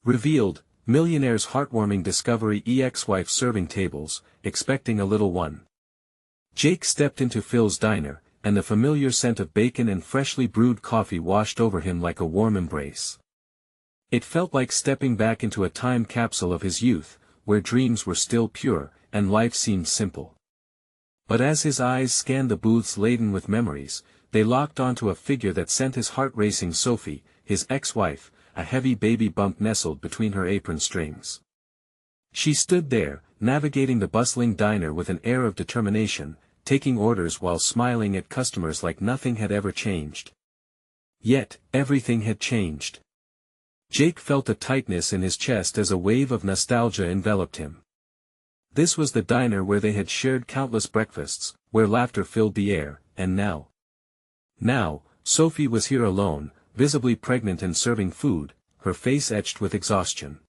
Revealed, Millionaire's Heartwarming Discovery ex-wife serving tables, expecting a little one. Jake stepped into Phil's diner, and the familiar scent of bacon and freshly brewed coffee washed over him like a warm embrace. It felt like stepping back into a time capsule of his youth, where dreams were still pure, and life seemed simple. But as his eyes scanned the booths laden with memories, they locked onto a figure that sent his heart racing: Sophie, his ex-wife, a heavy baby bump nestled between her apron strings. She stood there, navigating the bustling diner with an air of determination, taking orders while smiling at customers like nothing had ever changed. Yet, everything had changed. Jake felt a tightness in his chest as a wave of nostalgia enveloped him. This was the diner where they had shared countless breakfasts, where laughter filled the air, and now, Sophie was here alone, visibly pregnant and serving food, her face etched with exhaustion.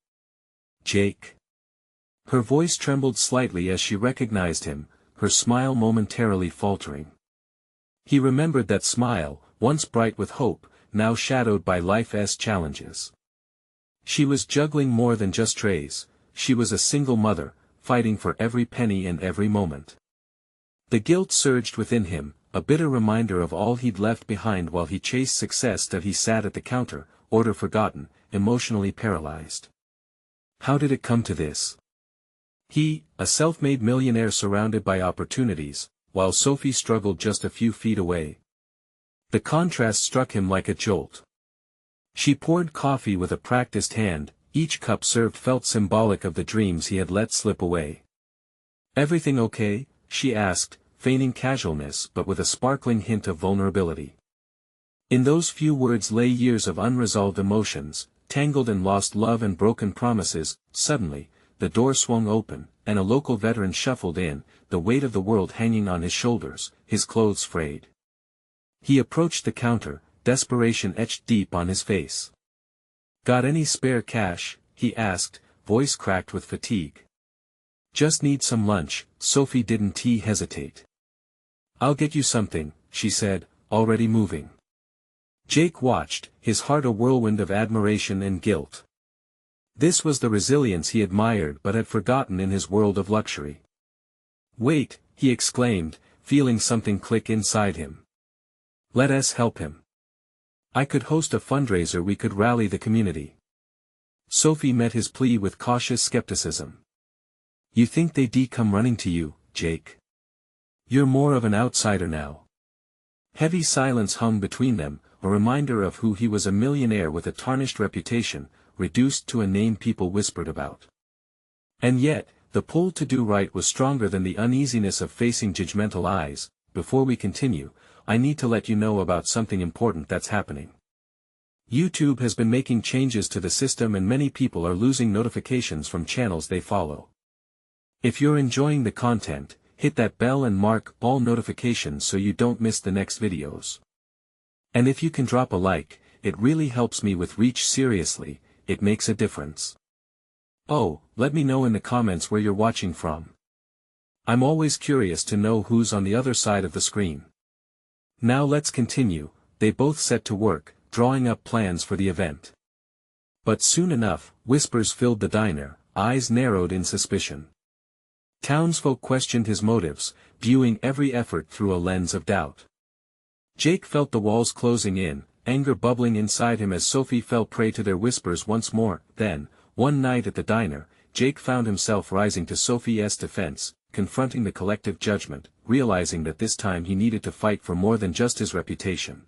"Jake." Her voice trembled slightly as she recognized him, her smile momentarily faltering. He remembered that smile, once bright with hope, now shadowed by life's challenges. She was juggling more than just trays, she was a single mother, fighting for every penny and every moment. The guilt surged within him, a bitter reminder of all he'd left behind while he chased success. That he sat at the counter, order forgotten, emotionally paralyzed. How did it come to this? He, a self-made millionaire surrounded by opportunities, while Sophie struggled just a few feet away. The contrast struck him like a jolt. She poured coffee with a practiced hand, each cup served felt symbolic of the dreams he had let slip away. "Everything okay?" she asked, feigning casualness but with a sparkling hint of vulnerability. In those few words lay years of unresolved emotions, tangled in lost love and broken promises. Suddenly, the door swung open, and a local veteran shuffled in, the weight of the world hanging on his shoulders, his clothes frayed. He approached the counter, desperation etched deep on his face. "Got any spare cash?" he asked, voice cracked with fatigue. "Just need some lunch." Sophie didn't hesitate. "I'll get you something," she said, already moving. Jake watched, his heart a whirlwind of admiration and guilt. This was the resilience he admired but had forgotten in his world of luxury. "Wait," he exclaimed, feeling something click inside him. "Let us help him. I could host a fundraiser, we could rally the community." Sophie met his plea with cautious skepticism. "You think they'd come running to you, Jake? You're more of an outsider now." Heavy silence hung between them, a reminder of who he was: a millionaire with a tarnished reputation, reduced to a name people whispered about. And yet, the pull to do right was stronger than the uneasiness of facing judgmental eyes. "Before we continue, I need to let you know about something important that's happening. YouTube has been making changes to the system and many people are losing notifications from channels they follow. If you're enjoying the content, hit that bell and mark all notifications so you don't miss the next videos. And if you can drop a like, it really helps me with reach. Seriously, it makes a difference. Oh, let me know in the comments where you're watching from. I'm always curious to know who's on the other side of the screen." Now let's continue. They both set to work, drawing up plans for the event. But soon enough, whispers filled the diner, eyes narrowed in suspicion. Townsfolk questioned his motives, viewing every effort through a lens of doubt. Jake felt the walls closing in, anger bubbling inside him as Sophie fell prey to their whispers once more. Then, one night at the diner, Jake found himself rising to Sophie's defense, confronting the collective judgment, realizing that this time he needed to fight for more than just his reputation.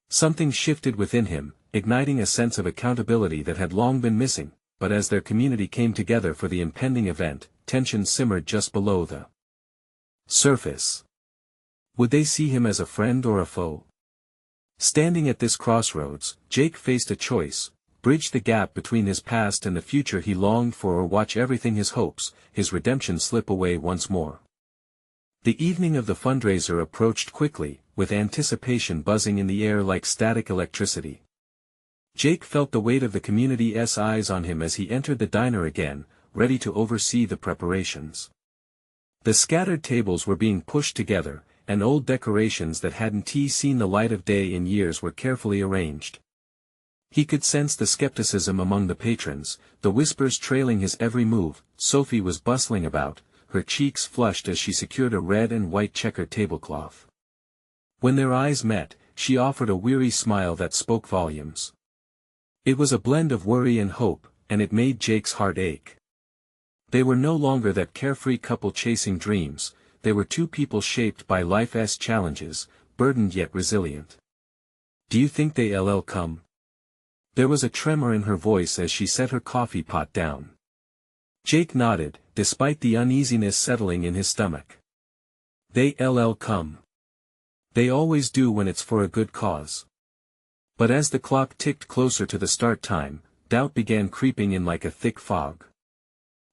Something shifted within him, igniting a sense of accountability that had long been missing, but as their community came together for the impending event, tension simmered just below the surface. Would they see him as a friend or a foe? Standing at this crossroads, Jake faced a choice: bridge the gap between his past and the future he longed for, or watch everything, his hopes, his redemption, slip away once more. The evening of the fundraiser approached quickly, with anticipation buzzing in the air like static electricity. Jake felt the weight of the community's eyes on him as he entered the diner again, ready to oversee the preparations. The scattered tables were being pushed together, and old decorations that hadn't seen the light of day in years were carefully arranged. He could sense the skepticism among the patrons, the whispers trailing his every move. Sophie was bustling about, her cheeks flushed as she secured a red and white checkered tablecloth. When their eyes met, she offered a weary smile that spoke volumes. It was a blend of worry and hope, and it made Jake's heart ache. They were no longer that carefree couple chasing dreams, they were two people shaped by life's challenges, burdened yet resilient. "Do you think they'll come?" There was a tremor in her voice as she set her coffee pot down. Jake nodded, despite the uneasiness settling in his stomach. "They'll come. They always do when it's for a good cause." But as the clock ticked closer to the start time, doubt began creeping in like a thick fog.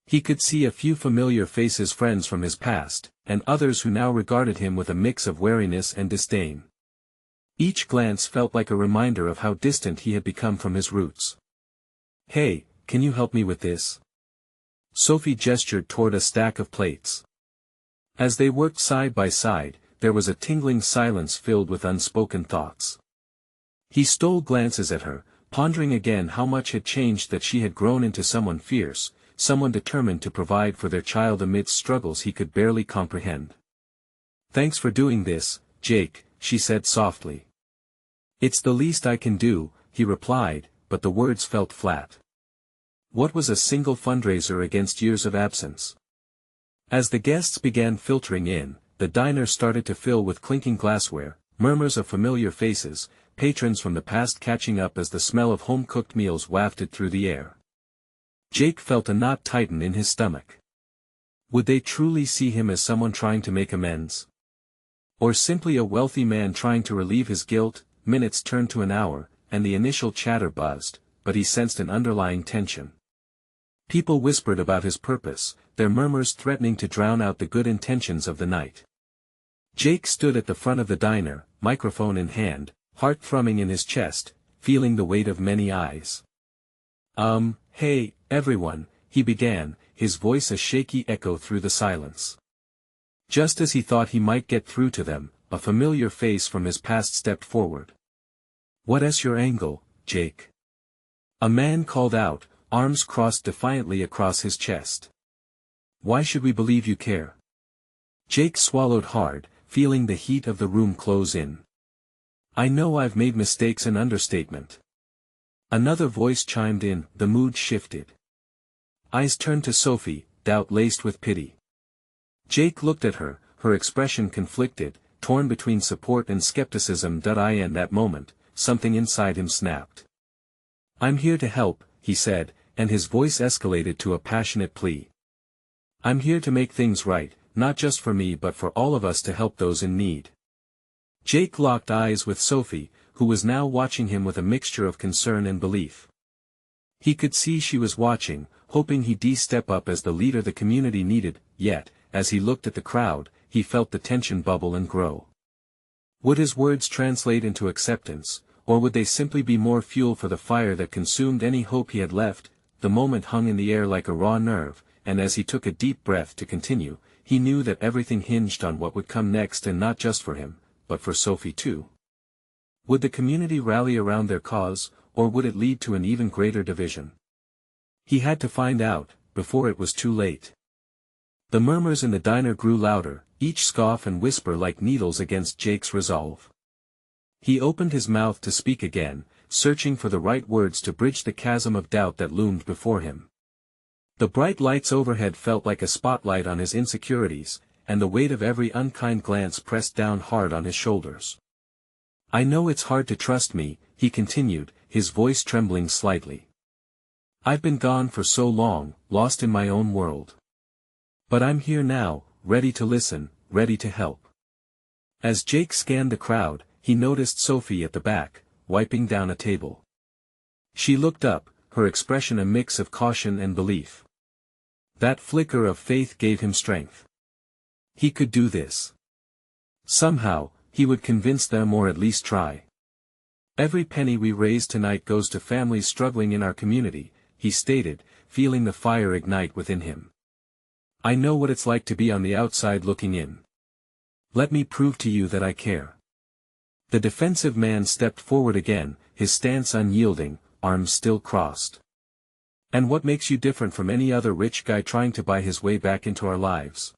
He could see a few familiar faces, friends from his past, and others who now regarded him with a mix of wariness and disdain. Each glance felt like a reminder of how distant he had become from his roots. "Hey, can you help me with this?" Sophie gestured toward a stack of plates. As they worked side by side, there was a tingling silence filled with unspoken thoughts. He stole glances at her, pondering again how much had changed, that she had grown into someone fierce, someone determined to provide for their child amidst struggles he could barely comprehend. "Thanks for doing this, Jake," she said softly. "It's the least I can do," he replied, but the words felt flat. What was a single fundraiser against years of absence? As the guests began filtering in, the diner started to fill with clinking glassware, murmurs of familiar faces, patrons from the past catching up as the smell of home-cooked meals wafted through the air. Jake felt a knot tighten in his stomach. Would they truly see him as someone trying to make amends? Or simply a wealthy man trying to relieve his guilt? Minutes turned to an hour, and the initial chatter buzzed, but he sensed an underlying tension. People whispered about his purpose, their murmurs threatening to drown out the good intentions of the night. Jake stood at the front of the diner, microphone in hand, heart thrumming in his chest, feeling the weight of many eyes. Hey, everyone," he began, his voice a shaky echo through the silence. Just as he thought he might get through to them, a familiar face from his past stepped forward. "What's your angle, Jake?" A man called out, arms crossed defiantly across his chest. "Why should we believe you care?" Jake swallowed hard, feeling the heat of the room close in. "I know I've made mistakes." An understatement. Another voice chimed in, the mood shifted. Eyes turned to Sophie, doubt laced with pity. Jake looked at her, her expression conflicted, torn between support and skepticism. In that moment, something inside him snapped. "I'm here to help," he said, and his voice escalated to a passionate plea. "I'm here to make things right, not just for me but for all of us, to help those in need." Jake locked eyes with Sophie, who was now watching him with a mixture of concern and belief. He could see she was watching, hoping he'd step up as the leader the community needed, yet, as he looked at the crowd, he felt the tension bubble and grow. Would his words translate into acceptance, or would they simply be more fuel for the fire that consumed any hope he had left? The moment hung in the air like a raw nerve, and as he took a deep breath to continue, he knew that everything hinged on what would come next, and not just for him, but for Sophie too. Would the community rally around their cause, or would it lead to an even greater division? He had to find out, before it was too late. The murmurs in the diner grew louder, each scoff and whisper like needles against Jake's resolve. He opened his mouth to speak again, searching for the right words to bridge the chasm of doubt that loomed before him. The bright lights overhead felt like a spotlight on his insecurities, and the weight of every unkind glance pressed down hard on his shoulders. "I know it's hard to trust me," he continued, his voice trembling slightly. "I've been gone for so long, lost in my own world. But I'm here now, ready to listen, ready to help." As Jake scanned the crowd, he noticed Sophie at the back, wiping down a table. She looked up, her expression a mix of caution and belief. That flicker of faith gave him strength. He could do this. Somehow, he would convince them, or at least try. "Every penny we raise tonight goes to families struggling in our community," he stated, feeling the fire ignite within him. "I know what it's like to be on the outside looking in. Let me prove to you that I care." The defensive man stepped forward again, his stance unyielding, arms still crossed. "And what makes you different from any other rich guy trying to buy his way back into our lives?"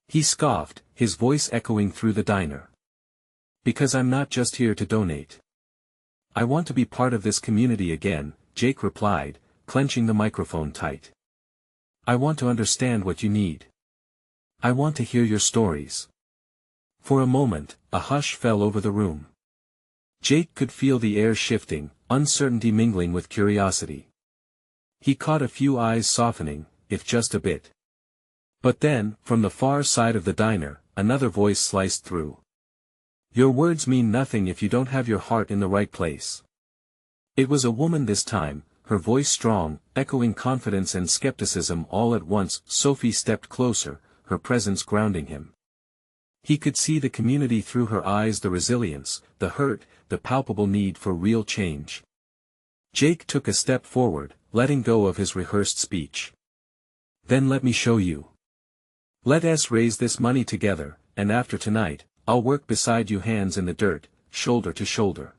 He scoffed, his voice echoing through the diner. "Because I'm not just here to donate. I want to be part of this community again," Jake replied, clenching the microphone tight. "I want to understand what you need. I want to hear your stories." For a moment, a hush fell over the room. Jake could feel the air shifting, uncertainty mingling with curiosity. He caught a few eyes softening, if just a bit. But then, from the far side of the diner, another voice sliced through. "Your words mean nothing if you don't have your heart in the right place." It was a woman this time, her voice strong, echoing confidence and skepticism all at once. Sophie stepped closer, her presence grounding him. He could see the community through her eyes, the resilience, the hurt, the palpable need for real change. Jake took a step forward, letting go of his rehearsed speech. "Then let me show you. Let us raise this money together, and after tonight, I'll work beside you, hands in the dirt, shoulder to shoulder.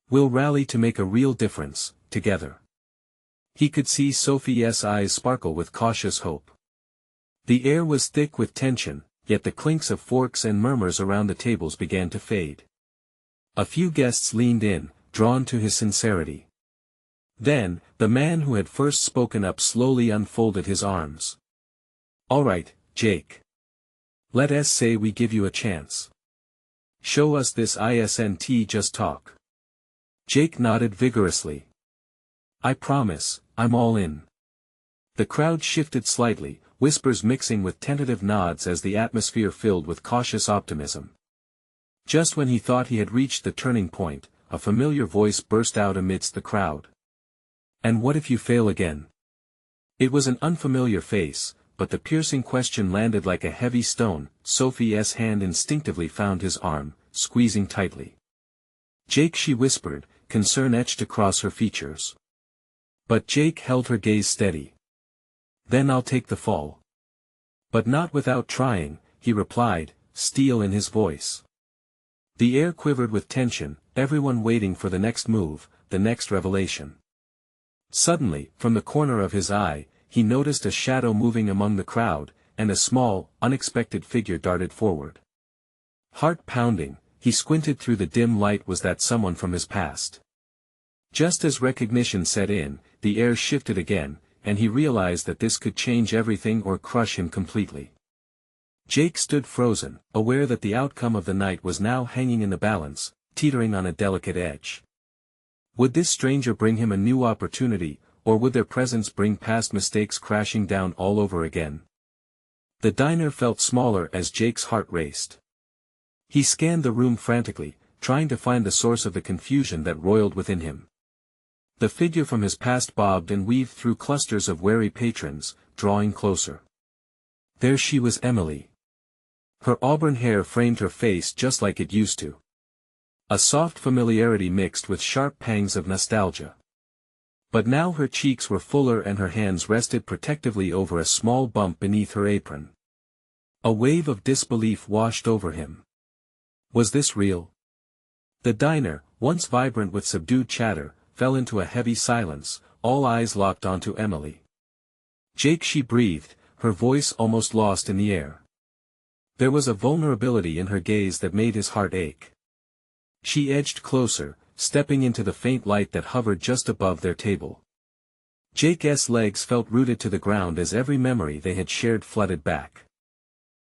We'll rally to make a real difference, together." He could see Sophie's eyes sparkle with cautious hope. The air was thick with tension, yet the clinks of forks and murmurs around the tables began to fade. A few guests leaned in, drawn to his sincerity. Then, the man who had first spoken up slowly unfolded his arms. "All right, Jake. Let us say we give you a chance. Show us this isn't just talk." Jake nodded vigorously. "I promise, I'm all in." The crowd shifted slightly, whispers mixing with tentative nods as the atmosphere filled with cautious optimism. Just when he thought he had reached the turning point, a familiar voice burst out amidst the crowd. "And what if you fail again?" It was an unfamiliar face, but the piercing question landed like a heavy stone. Sophie's hand instinctively found his arm, squeezing tightly. "Jake," she whispered, concern etched across her features. But Jake held her gaze steady. "Then I'll take the fall." "But not without trying," he replied, steel in his voice. The air quivered with tension, everyone waiting for the next move, the next revelation. Suddenly, from the corner of his eye, he noticed a shadow moving among the crowd, and a small, unexpected figure darted forward. Heart pounding, he squinted through the dim light. Was that someone from his past? Just as recognition set in, the air shifted again, and he realized that this could change everything or crush him completely. Jake stood frozen, aware that the outcome of the night was now hanging in the balance, teetering on a delicate edge. Would this stranger bring him a new opportunity, or would their presence bring past mistakes crashing down all over again? The diner felt smaller as Jake's heart raced. He scanned the room frantically, trying to find the source of the confusion that roiled within him. The figure from his past bobbed and weaved through clusters of wary patrons, drawing closer. There she was, Emily. Her auburn hair framed her face just like it used to. A soft familiarity mixed with sharp pangs of nostalgia. But now her cheeks were fuller and her hands rested protectively over a small bump beneath her apron. A wave of disbelief washed over him. Was this real? The diner, once vibrant with subdued chatter, fell into a heavy silence, all eyes locked onto Emily. "Jake," she breathed, her voice almost lost in the air. There was a vulnerability in her gaze that made his heart ache. She edged closer, stepping into the faint light that hovered just above their table. Jake's legs felt rooted to the ground as every memory they had shared flooded back.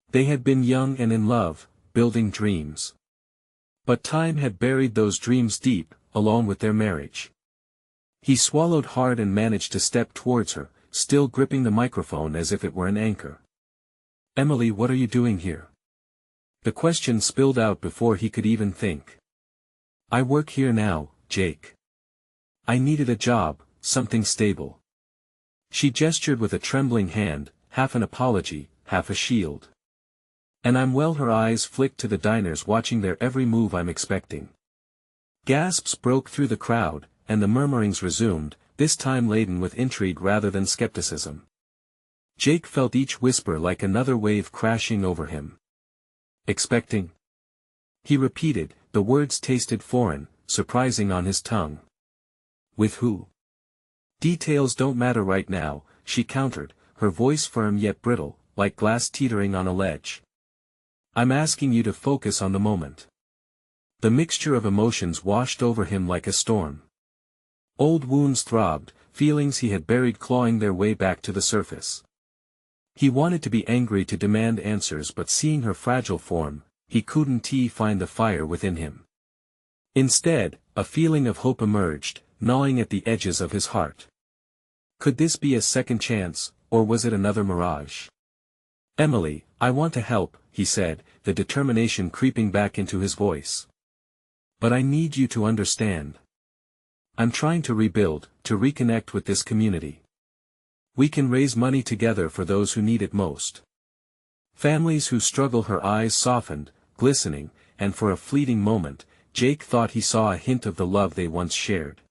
They had been young and in love, building dreams. But time had buried those dreams deep, along with their marriage. He swallowed hard and managed to step towards her, still gripping the microphone as if it were an anchor. "Emily, what are you doing here?" The question spilled out before he could even think. "I work here now, Jake. I needed a job, something stable." She gestured with a trembling hand, half an apology, half a shield. "And I'm well." Her eyes flicked to the diners watching their every move. "I'm expecting." Gasps broke through the crowd, and the murmurings resumed, this time laden with intrigue rather than skepticism. Jake felt each whisper like another wave crashing over him. "Expecting?" he repeated, the words tasted foreign, surprising on his tongue. With who? Details don't matter right now, she countered, her voice firm yet brittle, like glass teetering on a ledge. I'm asking you to focus on the moment. The mixture of emotions washed over him like a storm. Old wounds throbbed, feelings he had buried clawing their way back to the surface. He wanted to be angry to demand answers, but seeing her fragile form, he couldn't find the fire within him. Instead, a feeling of hope emerged, gnawing at the edges of his heart. Could this be a second chance, or was it another mirage? Emily, I want to help, he said, the determination creeping back into his voice. But I need you to understand. I'm trying to rebuild, to reconnect with this community. We can raise money together for those who need it most. Families who struggle. Her eyes softened, glistening, and for a fleeting moment, Jake thought he saw a hint of the love they once shared.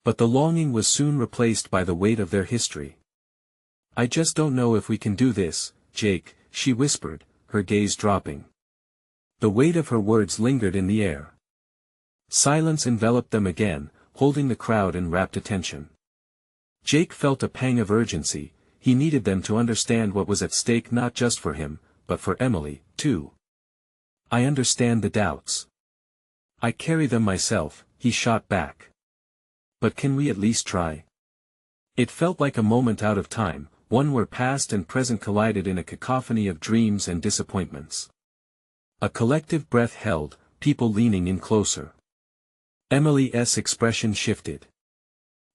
But the longing was soon replaced by the weight of their history. I just don't know if we can do this, Jake, she whispered, her gaze dropping. The weight of her words lingered in the air. Silence enveloped them again, holding the crowd in rapt attention. Jake felt a pang of urgency. He needed them to understand what was at stake, not just for him, but for Emily, too. I understand the doubts. I carry them myself, he shot back. But can we at least try? It felt like a moment out of time, one where past and present collided in a cacophony of dreams and disappointments. A collective breath held, people leaning in closer. Emily's expression shifted.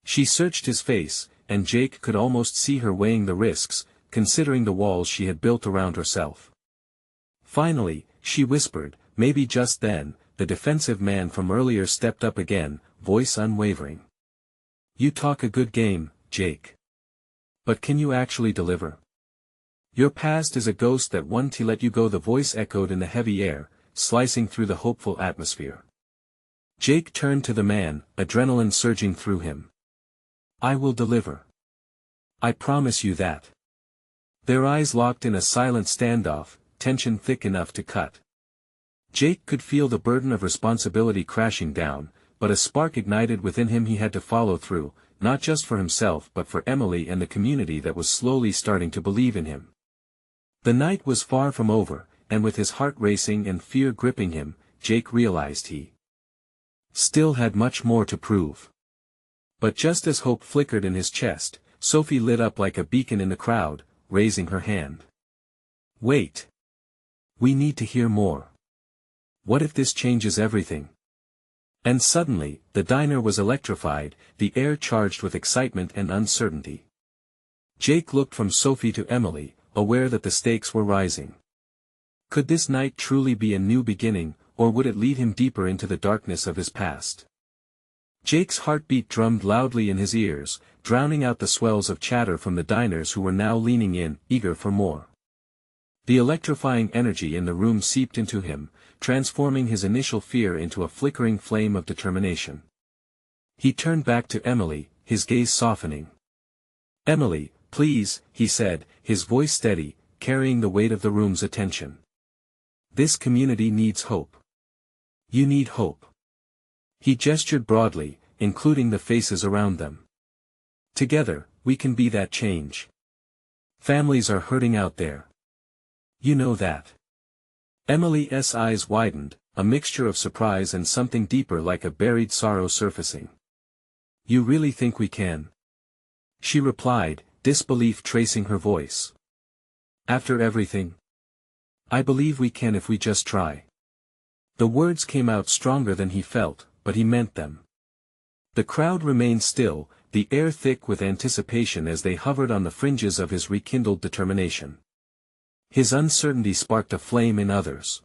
She searched his face, and Jake could almost see her weighing the risks, considering the walls she had built around herself. Finally, she whispered, maybe just then, the defensive man from earlier stepped up again, voice unwavering. You talk a good game, Jake. But can you actually deliver? Your past is a ghost that won't let you go, the voice echoed in the heavy air, slicing through the hopeful atmosphere. Jake turned to the man, adrenaline surging through him. I will deliver. I promise you that. Their eyes locked in a silent standoff, tension thick enough to cut. Jake could feel the burden of responsibility crashing down, but a spark ignited within him. He had to follow through, not just for himself but for Emily and the community that was slowly starting to believe in him. The night was far from over, and with his heart racing and fear gripping him, Jake realized he still had much more to prove. But just as hope flickered in his chest, Sophie lit up like a beacon in the crowd, raising her hand. Wait. We need to hear more. What if this changes everything? And suddenly, the diner was electrified, the air charged with excitement and uncertainty. Jake looked from Sophie to Emily, aware that the stakes were rising. Could this night truly be a new beginning, or would it lead him deeper into the darkness of his past? Jake's heartbeat drummed loudly in his ears, drowning out the swells of chatter from the diners who were now leaning in, eager for more. The electrifying energy in the room seeped into him, transforming his initial fear into a flickering flame of determination. He turned back to Emily, his gaze softening. Emily, please, he said, his voice steady, carrying the weight of the room's attention. This community needs hope. You need hope. He gestured broadly, including the faces around them. Together, we can be that change. Families are hurting out there. You know that. Emily's eyes widened, a mixture of surprise and something deeper like a buried sorrow surfacing. You really think we can? She replied, disbelief tracing her voice. After everything? I believe we can if we just try. The words came out stronger than he felt, but he meant them. The crowd remained still, the air thick with anticipation as they hovered on the fringes of his rekindled determination. His uncertainty sparked a flame in others.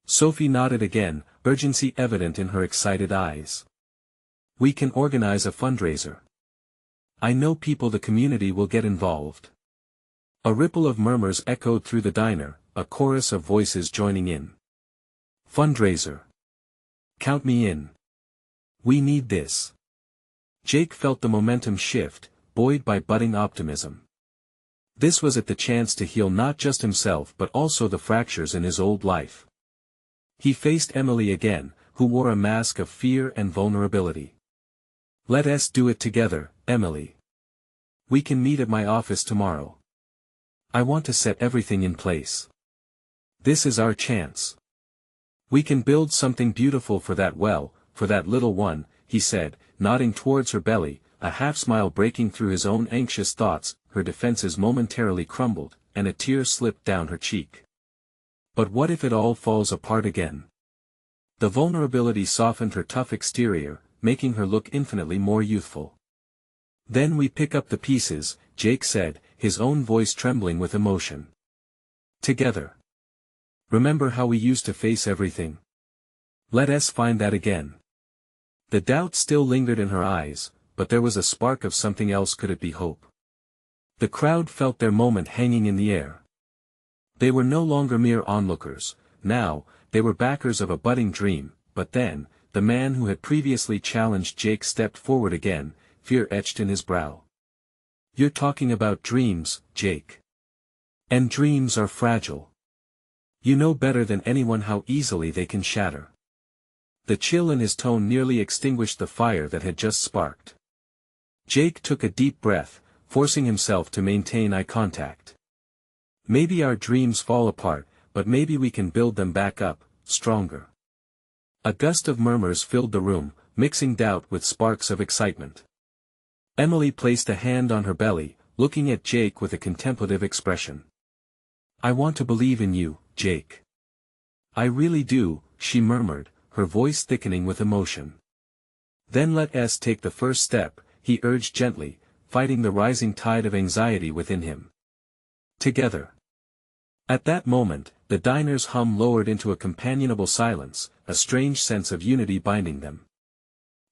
Sophie nodded again, urgency evident in her excited eyes. We can organize a fundraiser. I know people, the community will get involved. A ripple of murmurs echoed through the diner, a chorus of voices joining in. Fundraiser. Count me in. We need this. Jake felt the momentum shift, buoyed by budding optimism. This was the chance to heal not just himself but also the fractures in his old life. He faced Emily again, who wore a mask of fear and vulnerability. Let us do it together, Emily. We can meet at my office tomorrow. I want to set everything in place. This is our chance. We can build something beautiful for that little one, he said, nodding towards her belly, a half-smile breaking through his own anxious thoughts. Her defenses momentarily crumbled, and a tear slipped down her cheek. But what if it all falls apart again? The vulnerability softened her tough exterior, making her look infinitely more youthful. Then we pick up the pieces, Jake said, his own voice trembling with emotion. Together. Remember how we used to face everything? Let us find that again. The doubt still lingered in her eyes, but there was a spark of something else. Could it be hope? The crowd felt their moment hanging in the air. They were no longer mere onlookers, now, they were backers of a budding dream. But then, the man who had previously challenged Jake stepped forward again, fear etched in his brow. You're talking about dreams, Jake. And dreams are fragile. You know better than anyone how easily they can shatter. The chill in his tone nearly extinguished the fire that had just sparked. Jake took a deep breath, forcing himself to maintain eye contact. Maybe our dreams fall apart, but maybe we can build them back up, stronger. A gust of murmurs filled the room, mixing doubt with sparks of excitement. Emily placed a hand on her belly, looking at Jake with a contemplative expression. I want to believe in you, Jake. I really do, she murmured, her voice thickening with emotion. Then let us take the first step, he urged gently, fighting the rising tide of anxiety within him. Together. At that moment, the diner's hum lowered into a companionable silence, a strange sense of unity binding them.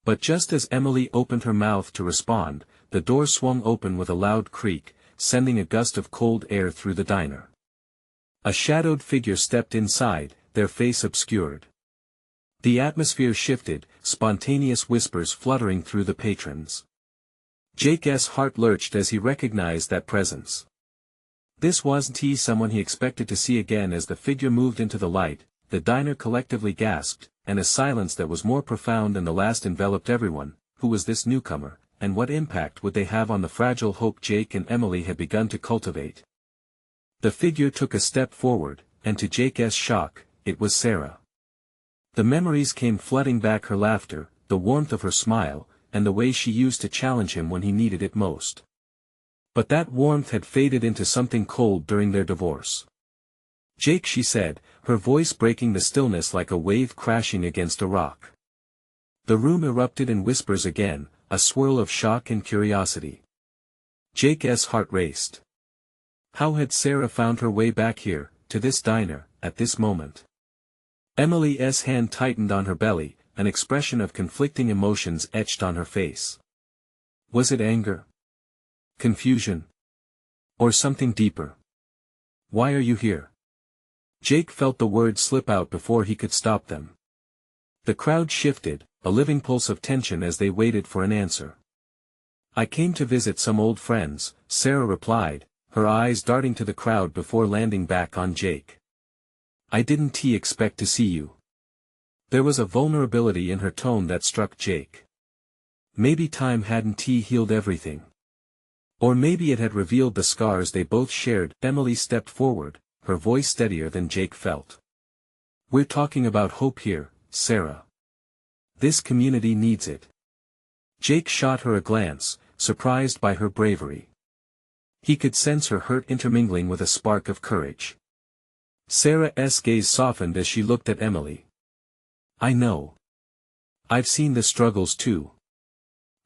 But just as Emily opened her mouth to respond, the door swung open with a loud creak, sending a gust of cold air through the diner. A shadowed figure stepped inside, their face obscured. The atmosphere shifted, spontaneous whispers fluttering through the patrons. Jake's heart lurched as he recognized that presence. This wasn't someone he expected to see again. As the figure moved into the light, the diner collectively gasped, and a silence that was more profound than the last enveloped everyone. Who was this newcomer, and what impact would they have on the fragile hope Jake and Emily had begun to cultivate? The figure took a step forward, and to Jake's shock, it was Sarah. The memories came flooding back, her laughter, the warmth of her smile, and the way she used to challenge him when he needed it most. But that warmth had faded into something cold during their divorce. Jake, she said, her voice breaking the stillness like a wave crashing against a rock. The room erupted in whispers again, a swirl of shock and curiosity. Jake's heart raced. How had Sarah found her way back here, to this diner, at this moment? Emily's hand tightened on her belly, an expression of conflicting emotions etched on her face. Was it anger? Confusion? Or something deeper? Why are you here? Jake felt the words slip out before he could stop them. The crowd shifted, a living pulse of tension as they waited for an answer. I came to visit some old friends, Sarah replied, her eyes darting to the crowd before landing back on Jake. I didn't expect to see you. There was a vulnerability in her tone that struck Jake. Maybe time hadn't healed everything. Or maybe it had revealed the scars they both shared. Emily stepped forward, her voice steadier than Jake felt. We're talking about hope here, Sarah. This community needs it. Jake shot her a glance, surprised by her bravery. He could sense her hurt intermingling with a spark of courage. Sarah's gaze softened as she looked at Emily. I know. I've seen the struggles too.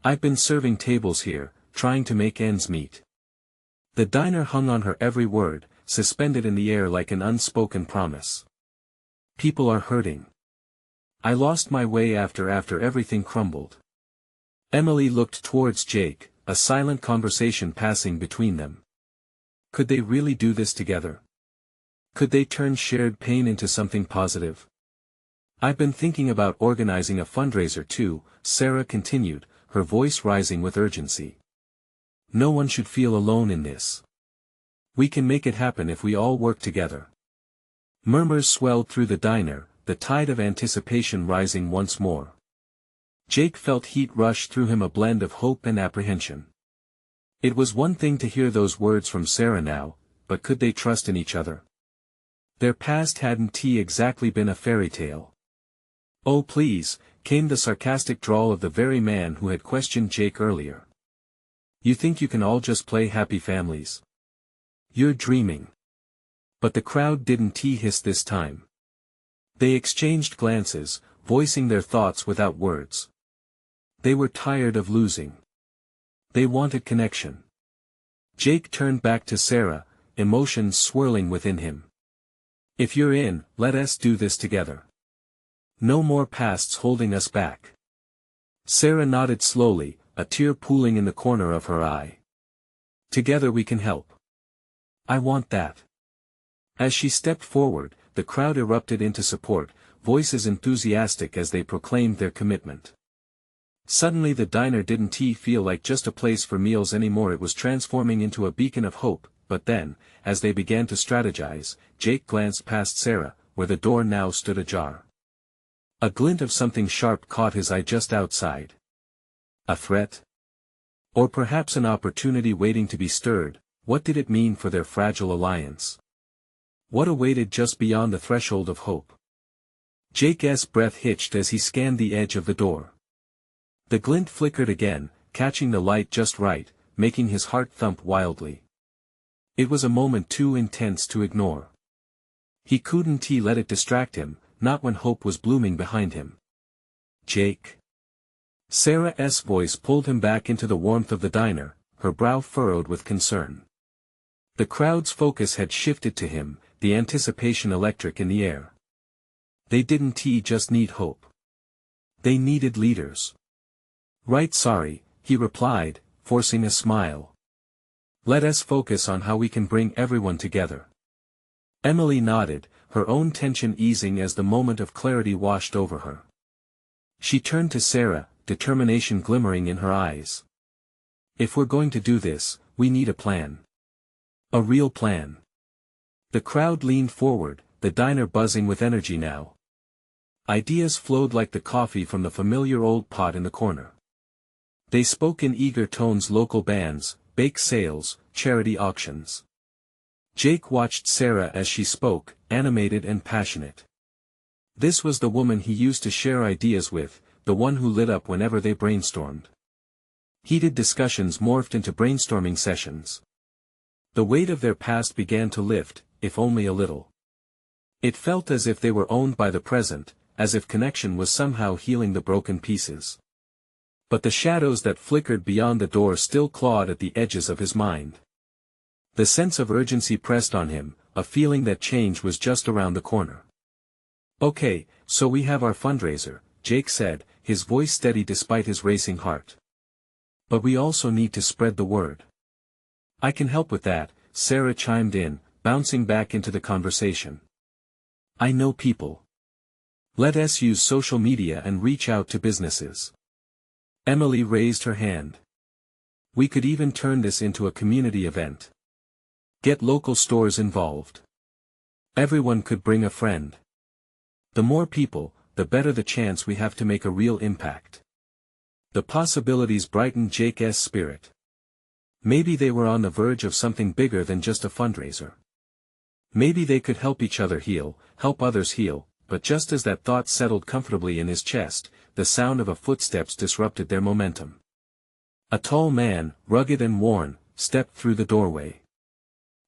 I've been serving tables here, trying to make ends meet. The diner hung on her every word, suspended in the air like an unspoken promise. People are hurting. I lost my way after everything crumbled. Emily looked towards Jake, a silent conversation passing between them. Could they really do this together? Could they turn shared pain into something positive? I've been thinking about organizing a fundraiser too, Sarah continued, her voice rising with urgency. No one should feel alone in this. We can make it happen if we all work together. Murmurs swelled through the diner, the tide of anticipation rising once more. Jake felt heat rush through him, a blend of hope and apprehension. It was one thing to hear those words from Sarah now, but could they trust in each other? Their past hadn't exactly been a fairy tale. "Oh please," came the sarcastic drawl of the very man who had questioned Jake earlier. "You think you can all just play happy families? You're dreaming." But the crowd didn't hiss this time. They exchanged glances, voicing their thoughts without words. They were tired of losing. They wanted connection. Jake turned back to Sarah, emotions swirling within him. "If you're in, let us do this together. No more pasts holding us back." Sarah nodded slowly, a tear pooling in the corner of her eye. "Together we can help. I want that." As she stepped forward, the crowd erupted into support, voices enthusiastic as they proclaimed their commitment. Suddenly the diner didn't feel like just a place for meals anymore. It was transforming into a beacon of hope. But then, as they began to strategize, Jake glanced past Sarah, where the door now stood ajar. A glint of something sharp caught his eye just outside. A threat? Or perhaps an opportunity waiting to be stirred? What did it mean for their fragile alliance? What awaited just beyond the threshold of hope? Jake's breath hitched as he scanned the edge of the door. The glint flickered again, catching the light just right, making his heart thump wildly. It was a moment too intense to ignore. He couldn't let it distract him, not when hope was blooming behind him. "Jake." Sarah's voice pulled him back into the warmth of the diner, her brow furrowed with concern. The crowd's focus had shifted to him, the anticipation electric in the air. They didn't just need hope. They needed leaders. "Right, sorry," he replied, forcing a smile. "Let us focus on how we can bring everyone together." Emily nodded, her own tension easing as the moment of clarity washed over her. She turned to Sarah, determination glimmering in her eyes. "If we're going to do this, we need a plan. A real plan." The crowd leaned forward, the diner buzzing with energy now. Ideas flowed like the coffee from the familiar old pot in the corner. They spoke in eager tones: local bands, bake sales, charity auctions. Jake watched Sarah as she spoke, animated and passionate. This was the woman he used to share ideas with, the one who lit up whenever they brainstormed. Heated discussions morphed into brainstorming sessions. The weight of their past began to lift, if only a little. It felt as if they were owned by the present, as if connection was somehow healing the broken pieces. But the shadows that flickered beyond the door still clawed at the edges of his mind. The sense of urgency pressed on him, a feeling that change was just around the corner. "Okay, so we have our fundraiser," Jake said, his voice steady despite his racing heart. "But we also need to spread the word." "I can help with that," Sarah chimed in, bouncing back into the conversation. "I know people. Let us use social media and reach out to businesses." Emily raised her hand. "We could even turn this into a community event. Get local stores involved. Everyone could bring a friend. The more people, the better the chance we have to make a real impact." The possibilities brightened Jake's spirit. Maybe they were on the verge of something bigger than just a fundraiser. Maybe they could help each other heal, help others heal, but just as that thought settled comfortably in his chest, the sound of footsteps disrupted their momentum. A tall man, rugged and worn, stepped through the doorway.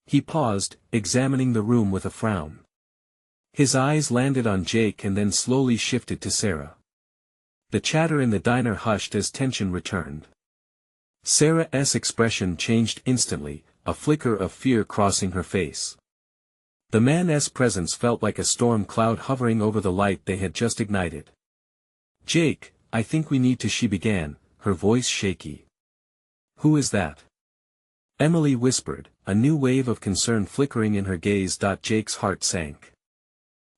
He paused, examining the room with a frown. His eyes landed on Jake and then slowly shifted to Sarah. The chatter in the diner hushed as tension returned. Sarah's expression changed instantly, a flicker of fear crossing her face. The man's presence felt like a storm cloud hovering over the light they had just ignited. "Jake, I think we need to," she began, her voice shaky. "Who is that?" Emily whispered, a new wave of concern flickering in her gaze. Jake's heart sank.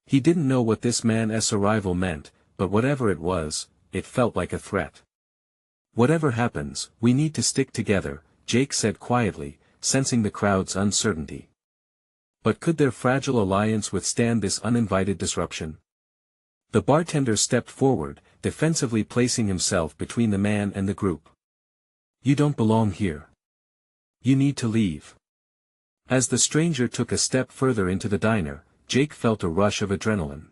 He didn't know what this man's arrival meant, but whatever it was, it felt like a threat. "Whatever happens, we need to stick together," Jake said quietly, sensing the crowd's uncertainty. But could their fragile alliance withstand this uninvited disruption? The bartender stepped forward, defensively placing himself between the man and the group. "You don't belong here. You need to leave." As the stranger took a step further into the diner, Jake felt a rush of adrenaline.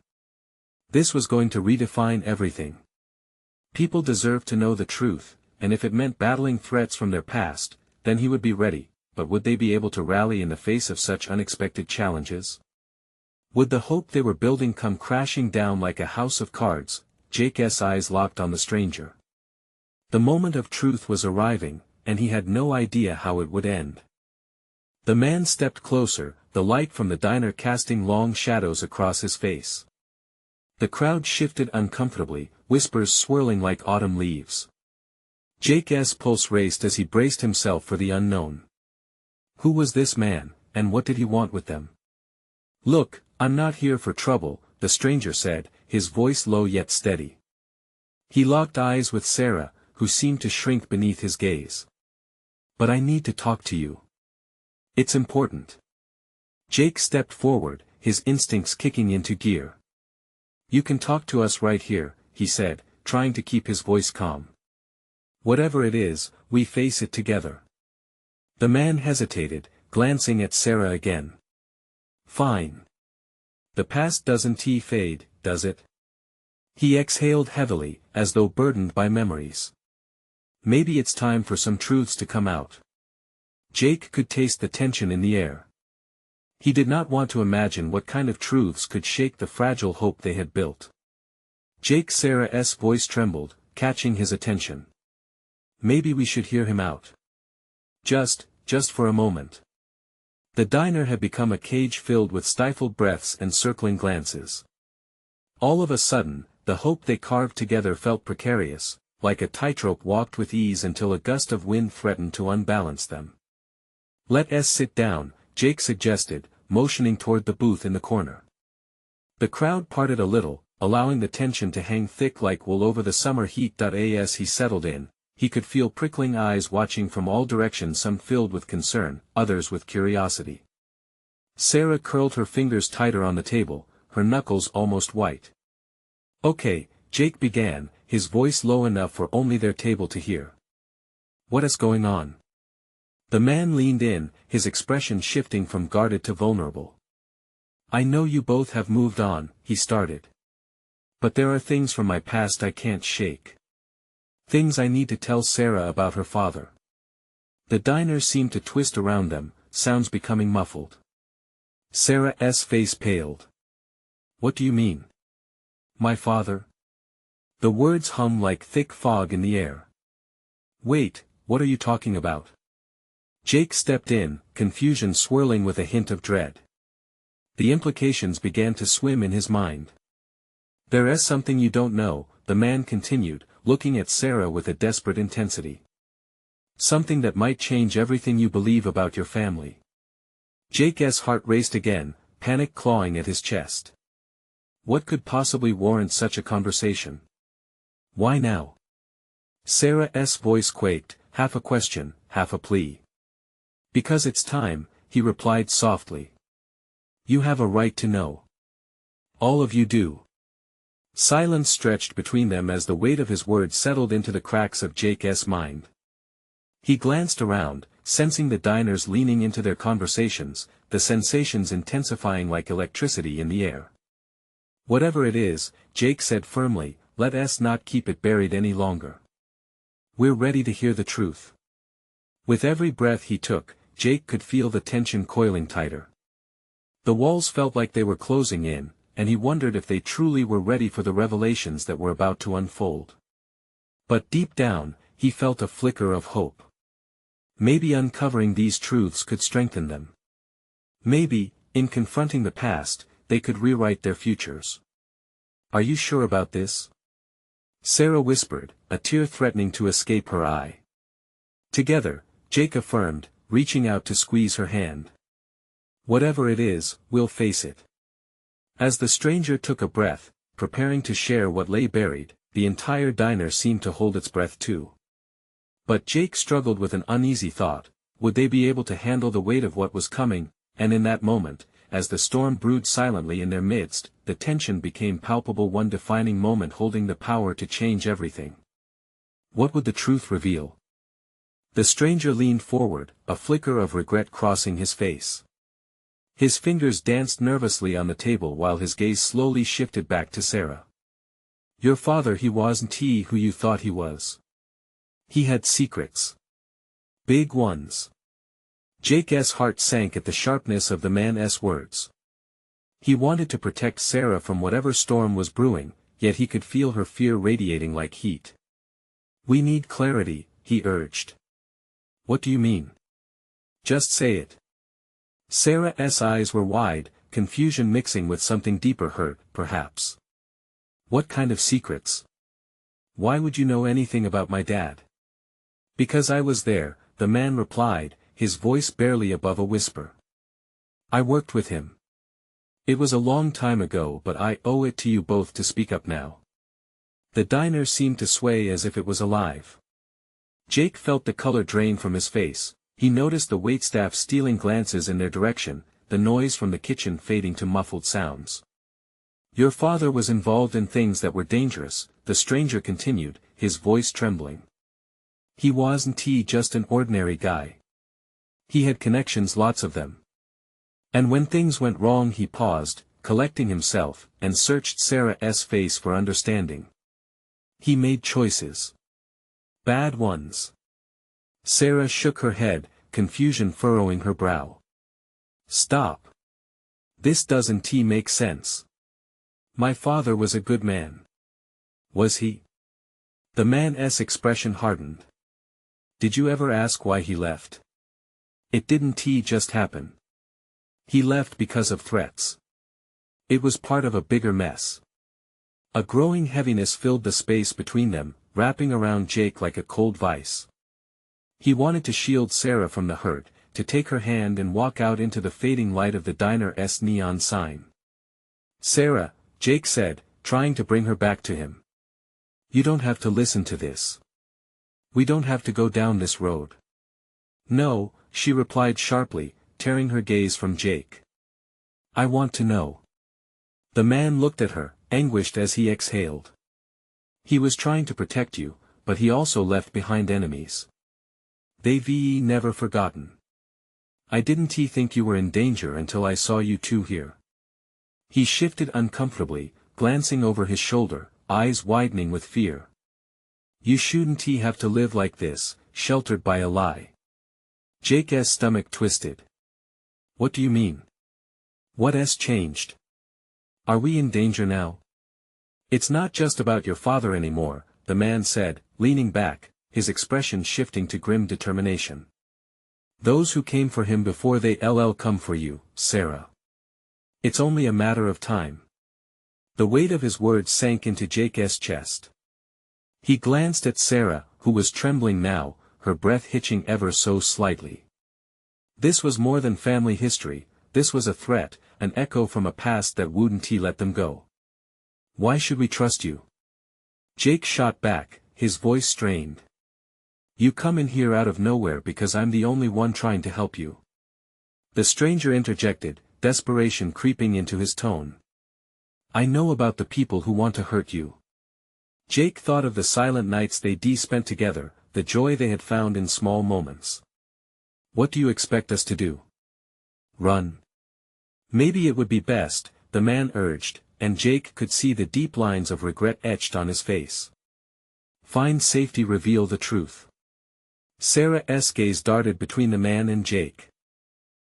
This was going to redefine everything. People deserved to know the truth, and if it meant battling threats from their past, then he would be ready, but would they be able to rally in the face of such unexpected challenges? Would the hope they were building come crashing down like a house of cards? Jake's eyes locked on the stranger. The moment of truth was arriving, and he had no idea how it would end. The man stepped closer, the light from the diner casting long shadows across his face. The crowd shifted uncomfortably, whispers swirling like autumn leaves. Jake's pulse raced as he braced himself for the unknown. Who was this man, and what did he want with them? "Look, I'm not here for trouble," the stranger said, his voice low yet steady. He locked eyes with Sarah, who seemed to shrink beneath his gaze. "But I need to talk to you. It's important." Jake stepped forward, his instincts kicking into gear. "You can talk to us right here," he said, trying to keep his voice calm. "Whatever it is, we face it together." The man hesitated, glancing at Sarah again. "Fine. The past doesn't fade, does it?" He exhaled heavily, as though burdened by memories. "Maybe it's time for some truths to come out." Jake could taste the tension in the air. He did not want to imagine what kind of truths could shake the fragile hope they had built. Sarah's voice trembled, catching his attention. "Maybe we should hear him out. Just for a moment." The diner had become a cage filled with stifled breaths and circling glances. All of a sudden, the hope they carved together felt precarious, like a tightrope walked with ease until a gust of wind threatened to unbalance them. "Let us sit down," Jake suggested, motioning toward the booth in the corner. The crowd parted a little, allowing the tension to hang thick like wool over the summer heat. As he settled in, he could feel prickling eyes watching from all directions, some filled with concern, others with curiosity. Sarah curled her fingers tighter on the table, her knuckles almost white. "Okay," Jake began, his voice low enough for only their table to hear. "What is going on?" The man leaned in, his expression shifting from guarded to vulnerable. "I know you both have moved on," he started. "But there are things from my past I can't shake. Things I need to tell Sarah about her father." The diner seemed to twist around them, sounds becoming muffled. Sarah's face paled. "What do you mean? My father?" The words hummed like thick fog in the air. "Wait, what are you talking about?" Jake stepped in, confusion swirling with a hint of dread. The implications began to swim in his mind. "There is something you don't know," the man continued, looking at Sarah with a desperate intensity. "Something that might change everything you believe about your family." Jake's heart raced again, panic clawing at his chest. What could possibly warrant such a conversation? Why now? Sarah's voice quaked, half a question, half a plea. "Because it's time," he replied softly. "You have a right to know. All of you do." Silence stretched between them as the weight of his words settled into the cracks of Jake's mind. He glanced around, sensing the diners leaning into their conversations, the sensations intensifying like electricity in the air. "Whatever it is," Jake said firmly, "let us not keep it buried any longer. We're ready to hear the truth." With every breath he took, Jake could feel the tension coiling tighter. The walls felt like they were closing in, and he wondered if they truly were ready for the revelations that were about to unfold. But deep down, he felt a flicker of hope. Maybe uncovering these truths could strengthen them. Maybe, in confronting the past, they could rewrite their futures. "Are you sure about this?" Sarah whispered, a tear threatening to escape her eye. "Together," Jake affirmed, reaching out to squeeze her hand. "Whatever it is, we'll face it." As the stranger took a breath, preparing to share what lay buried, the entire diner seemed to hold its breath too. But Jake struggled with an uneasy thought: would they be able to handle the weight of what was coming? And in that moment, as the storm brewed silently in their midst, the tension became palpable, one defining moment holding the power to change everything. What would the truth reveal? The stranger leaned forward, a flicker of regret crossing his face. His fingers danced nervously on the table while his gaze slowly shifted back to Sarah. Your father, he wasn't he who you thought he was. He had secrets. Big ones. Jake's heart sank at the sharpness of the man's words. He wanted to protect Sarah from whatever storm was brewing, yet he could feel her fear radiating like heat. We need clarity, he urged. What do you mean? Just say it. Sarah's eyes were wide, confusion mixing with something deeper, hurt, perhaps. What kind of secrets? Why would you know anything about my dad? Because I was there, the man replied, his voice barely above a whisper. I worked with him. It was a long time ago, but I owe it to you both to speak up now. The diner seemed to sway as if it was alive. Jake felt the color drain from his face. He noticed the waitstaff stealing glances in their direction, the noise from the kitchen fading to muffled sounds. Your father was involved in things that were dangerous, the stranger continued, his voice trembling. He wasn't just an ordinary guy. He had connections, lots of them. And when things went wrong, he paused, collecting himself, and searched Sarah's face for understanding. He made choices. Bad ones. Sarah shook her head, confusion furrowing her brow. Stop. This doesn't make sense. My father was a good man. Was he? The man's expression hardened. Did you ever ask why he left? It didn't just happen. He left because of threats. It was part of a bigger mess. A growing heaviness filled the space between them, wrapping around Jake like a cold vice. He wanted to shield Sarah from the hurt, to take her hand and walk out into the fading light of the diner's neon sign. Sarah, Jake said, trying to bring her back to him. You don't have to listen to this. We don't have to go down this road. No, she replied sharply, tearing her gaze from Jake. I want to know. The man looked at her, anguished as he exhaled. He was trying to protect you, but he also left behind enemies. They've never forgotten. I didn't think you were in danger until I saw you two here. He shifted uncomfortably, glancing over his shoulder, eyes widening with fear. You shouldn't have to live like this, sheltered by a lie. Jake's stomach twisted. What do you mean? What's changed? Are we in danger now? It's not just about your father anymore, the man said, leaning back, his expression shifting to grim determination. Those who came for him before they come for you, Sarah. It's only a matter of time. The weight of his words sank into Jake's chest. He glanced at Sarah, who was trembling now, her breath hitching ever so slightly. This was more than family history, this was a threat, an echo from a past that wouldn't let them go. Why should we trust you? Jake shot back, his voice strained. You come in here out of nowhere because I'm the only one trying to help you. The stranger interjected, desperation creeping into his tone. I know about the people who want to hurt you. Jake thought of the silent nights they spent together, the joy they had found in small moments. What do you expect us to do? Run. Maybe it would be best, the man urged, and Jake could see the deep lines of regret etched on his face. Find safety, reveal the truth. Sarah's gaze darted between the man and Jake.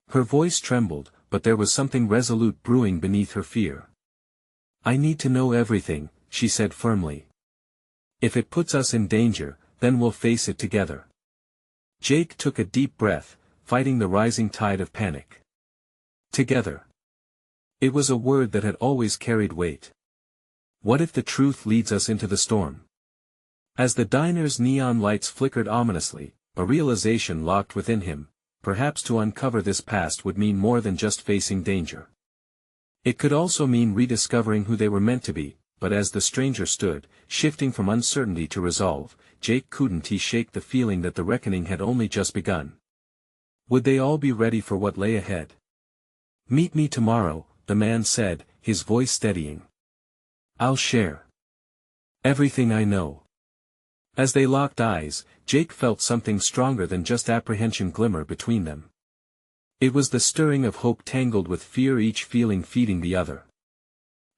Her voice trembled, but there was something resolute brewing beneath her fear. I need to know everything, she said firmly. If it puts us in danger, then we'll face it together. Jake took a deep breath, fighting the rising tide of panic. Together. It was a word that had always carried weight. What if the truth leads us into the storm? As the diner's neon lights flickered ominously, a realization locked within him, perhaps to uncover this past would mean more than just facing danger. It could also mean rediscovering who they were meant to be, but as the stranger stood, shifting from uncertainty to resolve, Jake couldn't shake the feeling that the reckoning had only just begun. Would they all be ready for what lay ahead? Meet me tomorrow, the man said, his voice steadying. "I'll share everything I know." As they locked eyes, Jake felt something stronger than just apprehension glimmer between them. It was the stirring of hope tangled with fear, each feeling feeding the other.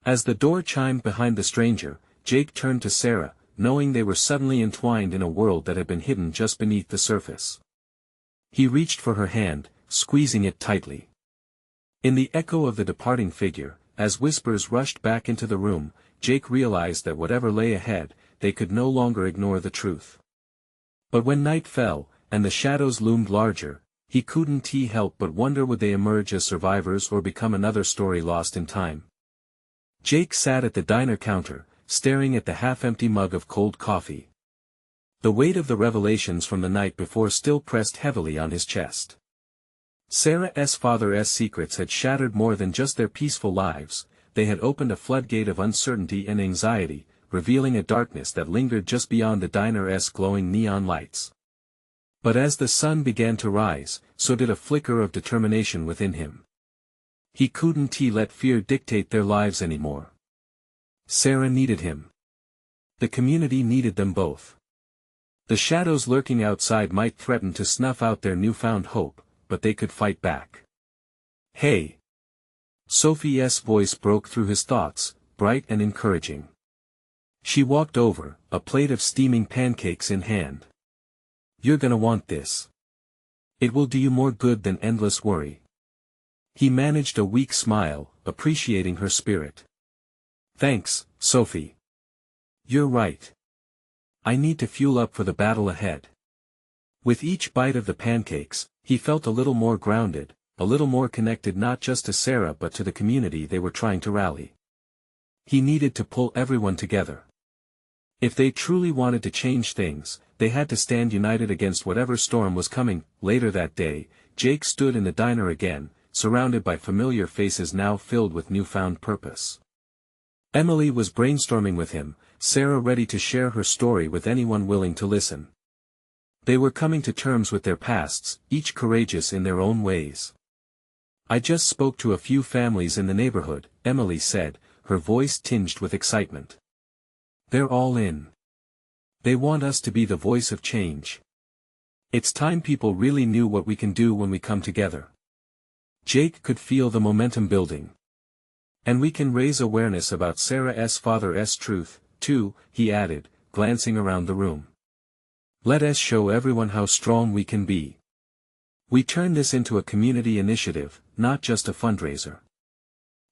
As the door chimed behind the stranger, Jake turned to Sarah, knowing they were suddenly entwined in a world that had been hidden just beneath the surface. He reached for her hand, squeezing it tightly. In the echo of the departing figure, as whispers rushed back into the room, Jake realized that whatever lay ahead, they could no longer ignore the truth. But when night fell, and the shadows loomed larger, he couldn't help but wonder, would they emerge as survivors or become another story lost in time? Jake sat at the diner counter, staring at the half-empty mug of cold coffee. The weight of the revelations from the night before still pressed heavily on his chest. Sarah's father's secrets had shattered more than just their peaceful lives, they had opened a floodgate of uncertainty and anxiety, revealing a darkness that lingered just beyond the diner's glowing neon lights. But as the sun began to rise, so did a flicker of determination within him. He couldn't let fear dictate their lives anymore. Sarah needed him. The community needed them both. The shadows lurking outside might threaten to snuff out their newfound hope, but they could fight back. "Hey!" Sophie's voice broke through his thoughts, bright and encouraging. She walked over, a plate of steaming pancakes in hand. "You're gonna want this. It will do you more good than endless worry." He managed a weak smile, appreciating her spirit. "Thanks, Sophie. You're right. I need to fuel up for the battle ahead." With each bite of the pancakes, he felt a little more grounded, a little more connected not just to Sarah but to the community they were trying to rally. He needed to pull everyone together. If they truly wanted to change things, they had to stand united against whatever storm was coming. Later that day, Jake stood in the diner again, surrounded by familiar faces now filled with newfound purpose. Emily was brainstorming with him, Sarah ready to share her story with anyone willing to listen. They were coming to terms with their pasts, each courageous in their own ways. "I just spoke to a few families in the neighborhood," Emily said, her voice tinged with excitement. "They're all in. They want us to be the voice of change. It's time people really knew what we can do when we come together." Jake could feel the momentum building. "And we can raise awareness about Sarah's father's truth, too," he added, glancing around the room. "Let us show everyone how strong we can be. We turn this into a community initiative, not just a fundraiser."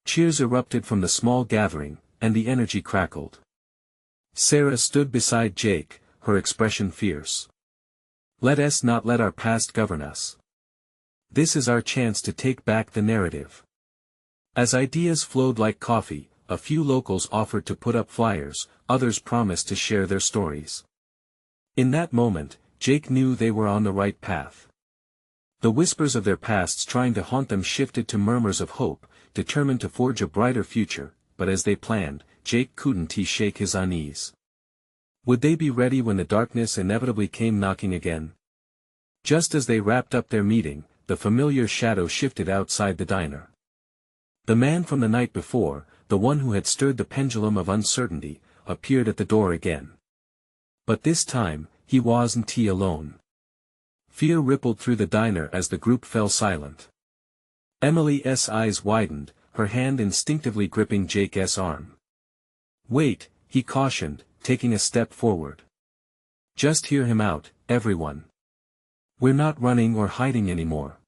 Cheers erupted from the small gathering, and the energy crackled. Sarah stood beside Jake, her expression fierce. "Let us not let our past govern us. This is our chance to take back the narrative." As ideas flowed like coffee, a few locals offered to put up flyers, others promised to share their stories. In that moment, Jake knew they were on the right path. The whispers of their pasts trying to haunt them shifted to murmurs of hope, determined to forge a brighter future, but as they planned, Jake couldn't shake his unease. Would they be ready when the darkness inevitably came knocking again? Just as they wrapped up their meeting, the familiar shadow shifted outside the diner. The man from the night before, the one who had stirred the pendulum of uncertainty, appeared at the door again. But this time, he wasn't alone. Fear rippled through the diner as the group fell silent. Emily's eyes widened, her hand instinctively gripping Jake's arm. "Wait," he cautioned, taking a step forward. "Just hear him out, everyone. We're not running or hiding anymore."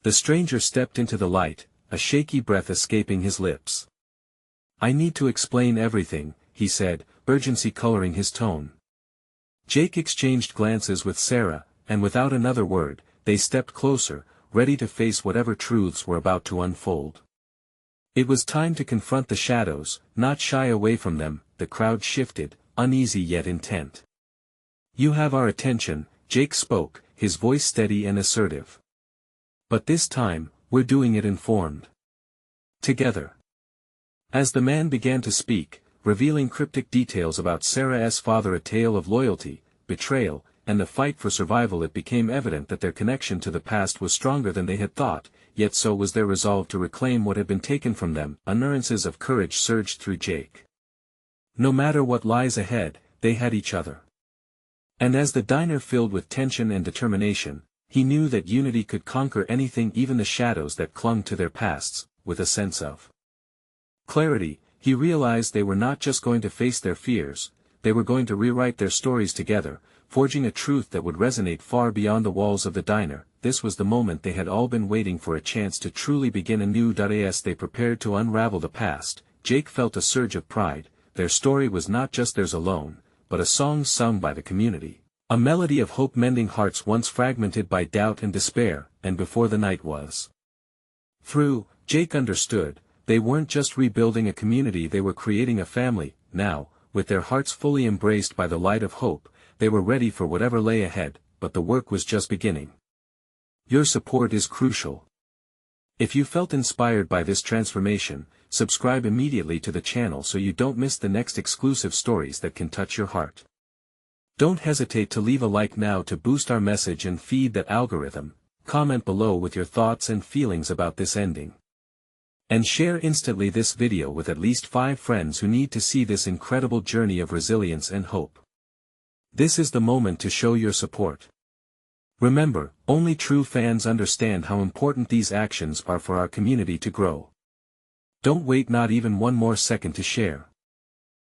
The stranger stepped into the light, a shaky breath escaping his lips. "I need to explain everything," he said, urgency coloring his tone. Jake exchanged glances with Sarah, and without another word, they stepped closer, ready to face whatever truths were about to unfold. It was time to confront the shadows, not shy away from them. The crowd shifted, uneasy yet intent. "You have our attention," Jake spoke, his voice steady and assertive. "But this time, we're doing it informed. Together." As the man began to speak, revealing cryptic details about Sarah's father, a tale of loyalty, betrayal, and the fight for survival. It became evident that their connection to the past was stronger than they had thought, yet so was their resolve to reclaim what had been taken from them. Assurances of courage surged through Jake. No matter what lies ahead, they had each other. And as the diner filled with tension and determination, he knew that unity could conquer anything, even the shadows that clung to their pasts. With a sense of clarity, he realized they were not just going to face their fears, they were going to rewrite their stories together, forging a truth that would resonate far beyond the walls of the diner. This was the moment they had all been waiting for, a chance to truly begin anew. As they prepared to unravel the past, Jake felt a surge of pride. Their story was not just theirs alone, but a song sung by the community. A melody of hope, mending hearts once fragmented by doubt and despair. And before the night was through, Jake understood, they weren't just rebuilding a community, they were creating a family. Now, with their hearts fully embraced by the light of hope, they were ready for whatever lay ahead, but the work was just beginning. Your support is crucial. If you felt inspired by this transformation, subscribe immediately to the channel so you don't miss the next exclusive stories that can touch your heart. Don't hesitate to leave a like now to boost our message and feed that algorithm. Comment below with your thoughts and feelings about this ending. And share instantly this video with at least 5 friends who need to see this incredible journey of resilience and hope. This is the moment to show your support. Remember, only true fans understand how important these actions are for our community to grow. Don't wait not even one more second to share.